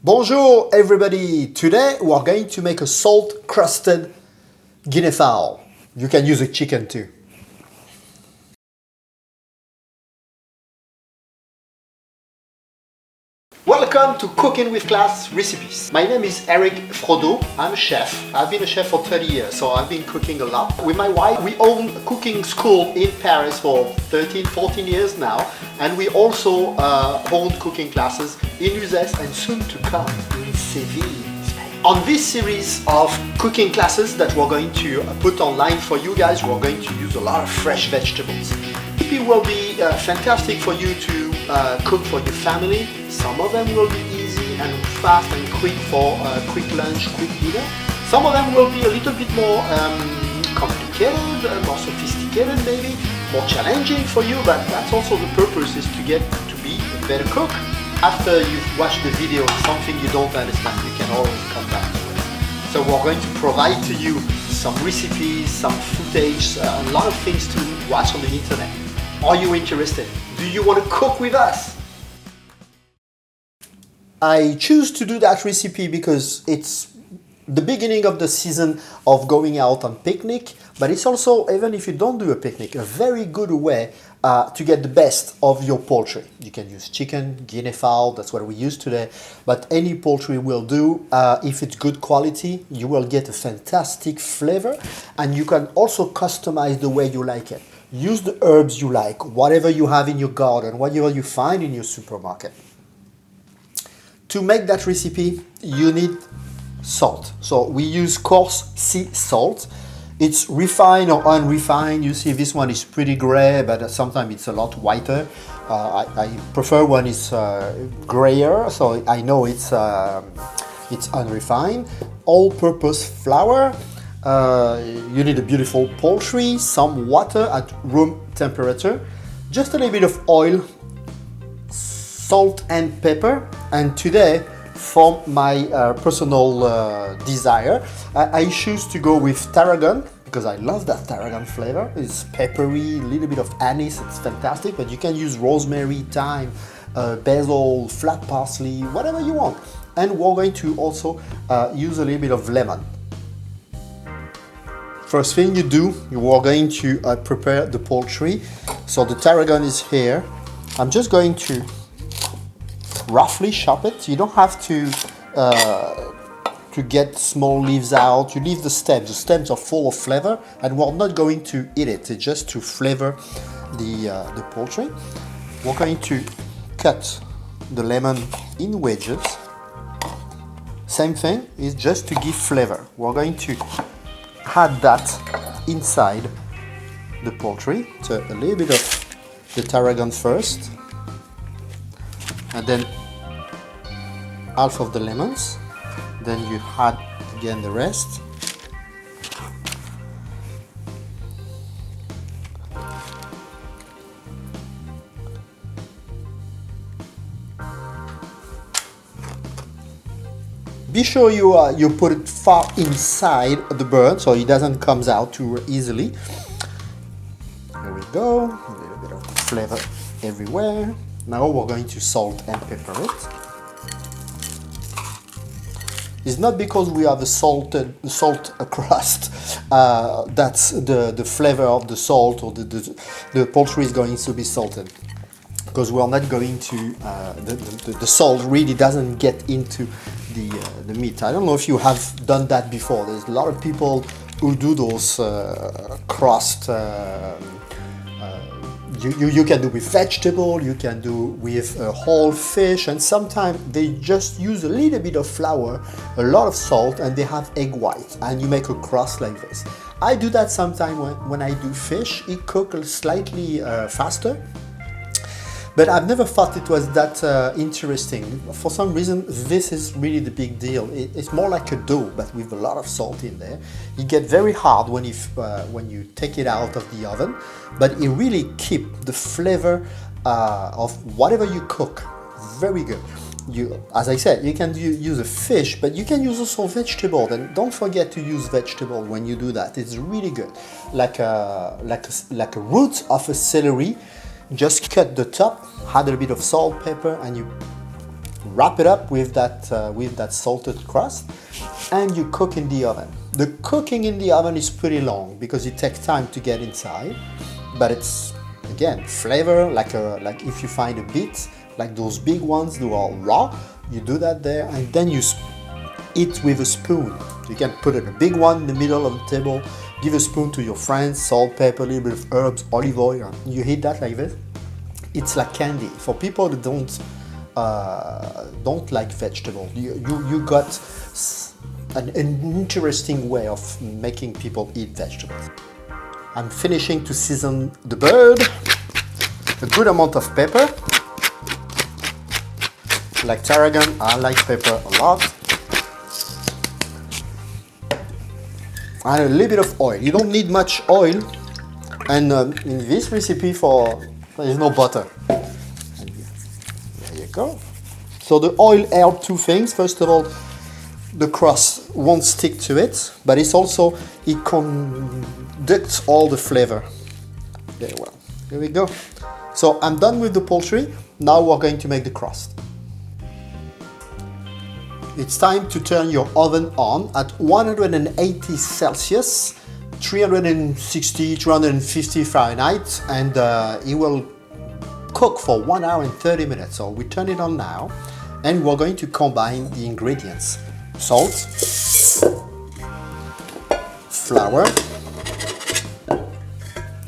Bonjour everybody! Today we are going to make a salt crusted Guinea Fowl. You can use a chicken too. Welcome to Cooking with Class Recipes. My name is Eric Frodo. I'm a chef. I've been a chef for 30 years, so I've been cooking a lot. With my wife, we own a cooking school in Paris for 13, 14 years now, and we also hold cooking classes in Uzès and soon to come in Seville. On this series of cooking classes that we're going to put online for you guys, we're going to use a lot of fresh vegetables. It will be fantastic for you to cook for your family. Some of them will be easy and fast and quick for quick lunch, quick dinner. Some of them will be a little bit more complicated, more sophisticated maybe, more challenging for you, but that's also the purpose, is to get to be a better cook. After you've watched the video, something you don't understand, you can always come back to it. So we're going to provide to you some recipes, some footage, a lot of things to watch on the internet. Are you interested? Do you want to cook with us? I choose to do that recipe because it's the beginning of the season of going out on picnic, but it's also, even if you don't do a picnic, a very good way to get the best of your poultry. You can use chicken, Guinea fowl, that's what we use today, but any poultry will do. If it's good quality, you will get a fantastic flavor, and you can also customize the way you like it. Use the herbs you like, whatever you have in your garden, whatever you find in your supermarket. To make that recipe, you need salt. So we use Coarse Sea Salt. It's refined or unrefined. You see this one is pretty gray, but sometimes it's a lot whiter. I prefer when it's grayer, so I know it's unrefined. All-purpose flour. You need a beautiful poultry, some water at room temperature, just a little bit of oil, salt and pepper. And today, for my personal desire, I choose to go with tarragon because I love that tarragon flavor. It's peppery, a little bit of anise, it's fantastic, but you can use rosemary, thyme, basil, flat parsley, whatever you want. And we're going to also use a little bit of lemon. First thing you do, you are going to prepare the poultry. So the tarragon is here. I'm just going to roughly chop it. You don't have to get small leaves out. You leave the stems. The stems are full of flavor, and we're not going to eat it. It's just to flavor the poultry. We're going to cut the lemon in wedges. Same thing, is just to give flavor. We're going to add that inside the poultry. So a little bit of the tarragon first, and then half of the lemons. Then you add again the rest. Be sure you put it far inside the bird so it doesn't come out too easily. There we go, a little bit of flavor everywhere. Now we're going to salt and pepper it. It's not because we have a salt crust that's the flavor of the salt or the poultry is going to be salted. Because we are not going to, the salt really doesn't get into the meat. I don't know if you have done that before. There's a lot of people who do those crust. You can do with vegetable, you can do with whole fish, and sometimes they just use a little bit of flour, a lot of salt, and they have egg white, and you make a crust like this. I do that sometimes when I do fish. It cooks slightly faster. But I've never thought it was that interesting. For some reason, this is really the big deal. It's more like a dough, but with a lot of salt in there. It gets very hard when you take it out of the oven, but it really keeps the flavor of whatever you cook. Very good. As I said, you can use a fish, but you can use also vegetable. And don't forget to use vegetable when you do that. It's really good. Like a root of a celery. Just cut the top, add a bit of salt, pepper, and you wrap it up with that salted crust, and you cook in the oven. The cooking in the oven is pretty long because it takes time to get inside, but it's again flavor like if you find a bit like those big ones that are raw, you do that there, and then you eat with a spoon. You can put a big one in the middle of the table, give a spoon to your friends, salt, pepper, a little bit of herbs, olive oil, and you eat that like this. It's like candy. For people that don't like vegetables, you got an interesting way of making people eat vegetables. I'm finishing to season the bird. A good amount of pepper. Like tarragon, I like pepper a lot. And a little bit of oil. You don't need much oil. And in this recipe there is no butter. And there you go. So the oil helps two things. First of all, the crust won't stick to it, but it conducts all the flavor. Very well. Here we go. So I'm done with the poultry. Now we're going to make the crust. It's time to turn your oven on at 180 Celsius, 360, 350 Fahrenheit, and it will cook for 1 hour and 30 minutes. So we turn it on now, and we're going to combine the ingredients. Salt, flour.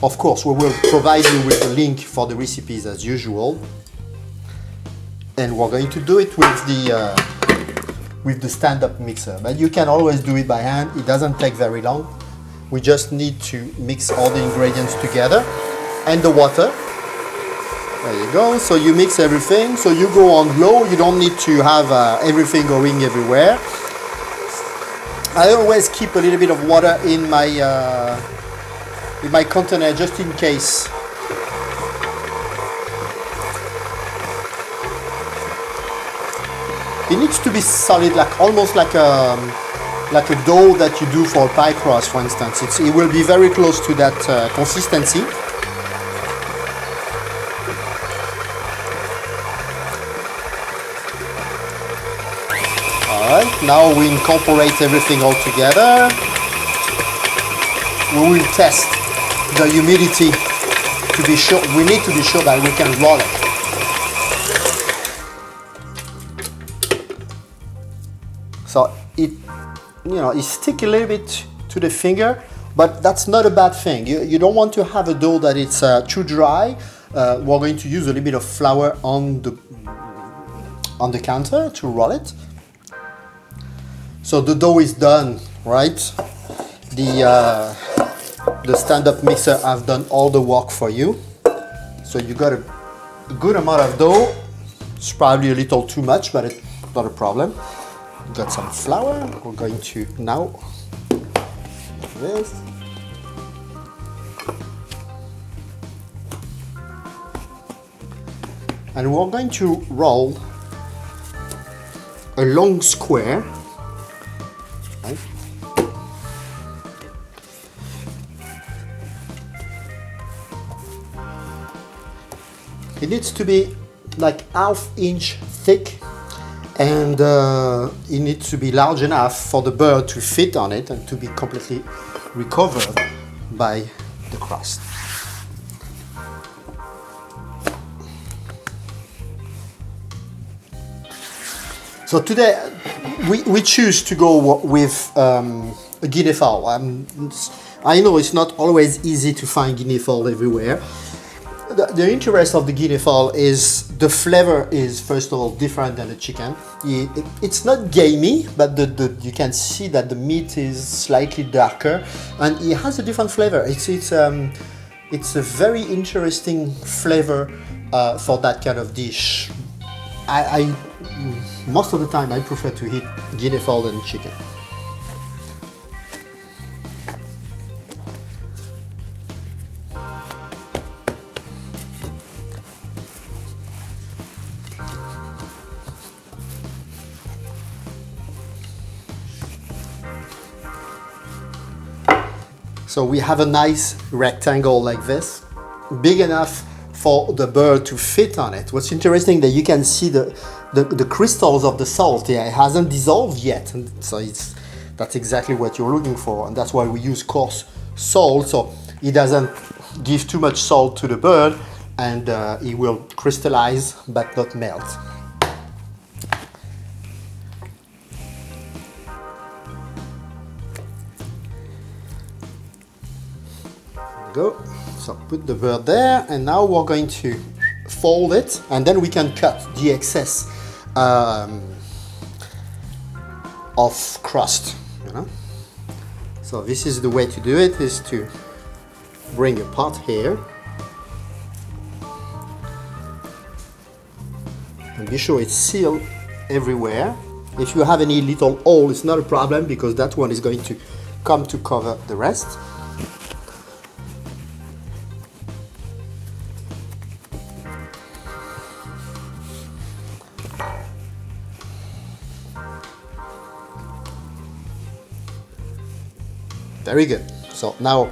Of course, we will provide you with a link for the recipes as usual. And we're going to do it with the stand-up mixer, but you can always do it by hand. It doesn't take very long. We just need to mix all the ingredients together, and the water. There you go. So you mix everything. So you go on low. You don't need to have everything going everywhere. I always keep a little bit of water in my container just in case. It needs to be solid, almost like a dough that you do for a pie crust, for instance. It will be very close to that consistency. Alright, now we incorporate everything all together. We will test the humidity to be sure. We need to be sure that we can roll it. So it sticks a little bit to the finger, but that's not a bad thing. You don't want to have a dough that it's too dry. We're going to use a little bit of flour on the counter to roll it. So the dough is done, right? The stand-up mixer has done all the work for you. So you got a good amount of dough. It's probably a little too much, but it's not a problem. Got some flour. We're going to now do this. And we're going to roll a long square. Right? It needs to be like ½ inch thick, and it needs to be large enough for the bird to fit on it and to be completely recovered by the crust. So today we choose to go with a Guinea Fowl. I know it's not always easy to find Guinea Fowl everywhere. The interest of the Guinea Fowl is the flavor is first of all different than the chicken. It's not gamey, but you can see that the meat is slightly darker and it has a different flavor. It's a very interesting flavor for that kind of dish. I most of the time I prefer to eat Guinea Fowl than chicken. So we have a nice rectangle like this, big enough for the bird to fit on it. What's interesting that you can see the crystals of the salt. Yeah, it hasn't dissolved yet, and so that's exactly what you're looking for, and that's why we use coarse salt, so it doesn't give too much salt to the bird, and it will crystallize but not melt. Go. So put the bird there, and now we're going to fold it, and then we can cut the excess of crust, you know. So this is the way to do it, is to bring a pot here and be sure it's sealed everywhere. If you have any little hole, it's not a problem, because that one is going to come to cover the rest. Very good. So now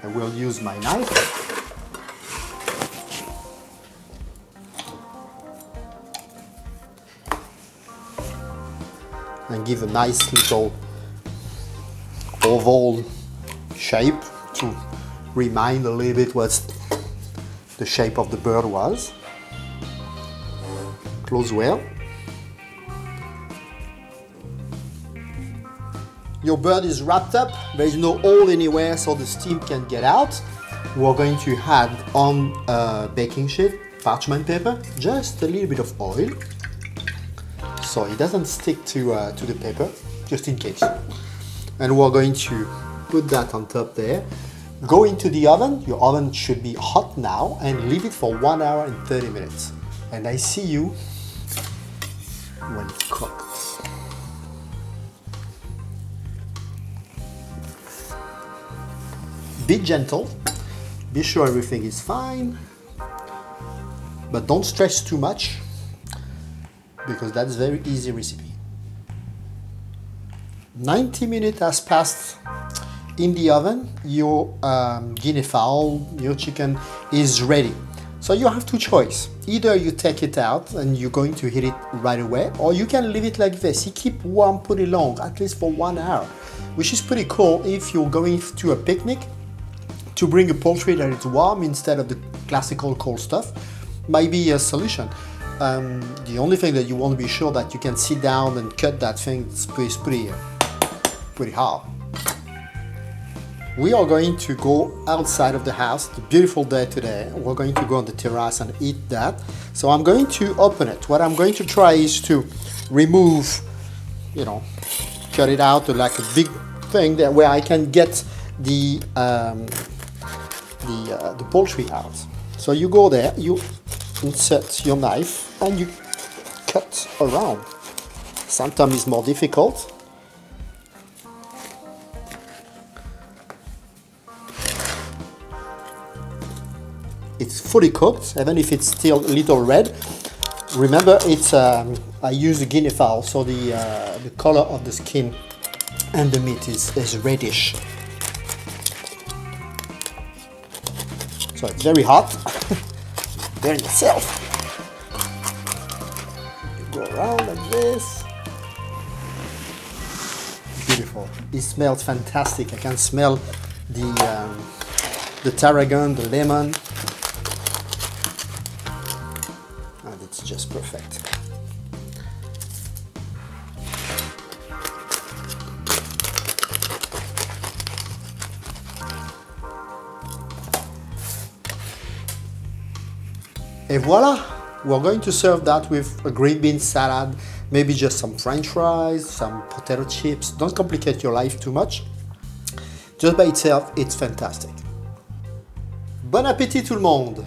I will use my knife and give a nice little oval shape to remind a little bit what the shape of the bird was. Close well. Your bird is wrapped up, there is no hole anywhere, so the steam can get out. We're going to add on a baking sheet, parchment paper, just a little bit of oil, so it doesn't stick to the paper, just in case. And we're going to put that on top there. Go into the oven. Your oven should be hot now, and leave it for 1 hour and 30 minutes. And I see you when it's cooked. Be gentle, be sure everything is fine, but don't stress too much, because that's a very easy recipe. 90 minutes has passed in the oven. Your guinea fowl, your chicken is ready. So you have two choices. Either you take it out and you're going to heat it right away, or you can leave it like this. You keep warm pretty long, at least for 1 hour, which is pretty cool if you're going to a picnic. To bring a poultry that is warm instead of the classical cold stuff might be a solution. The only thing that you want to be sure that you can sit down and cut that thing is pretty hard. We are going to go outside of the house. It's a beautiful day today. We're going to go on the terrace and eat that. So I'm going to open it. What I'm going to try is to remove, cut it out to like a big thing that where I can get the poultry out. So you go there, you insert your knife and you cut around. Sometimes it's more difficult. It's fully cooked, even if it's still a little red. Remember, it's I use the guinea fowl, so the color of the skin and the meat is reddish. So it's very hot. Burn yourself. You go around like this. Beautiful. It smells fantastic. I can smell the tarragon, the lemon. And it's just perfect. Et voila! We're going to serve that with a green bean salad, maybe just some french fries, some potato chips. Don't complicate your life too much. Just by itself, it's fantastic. Bon appétit tout le monde!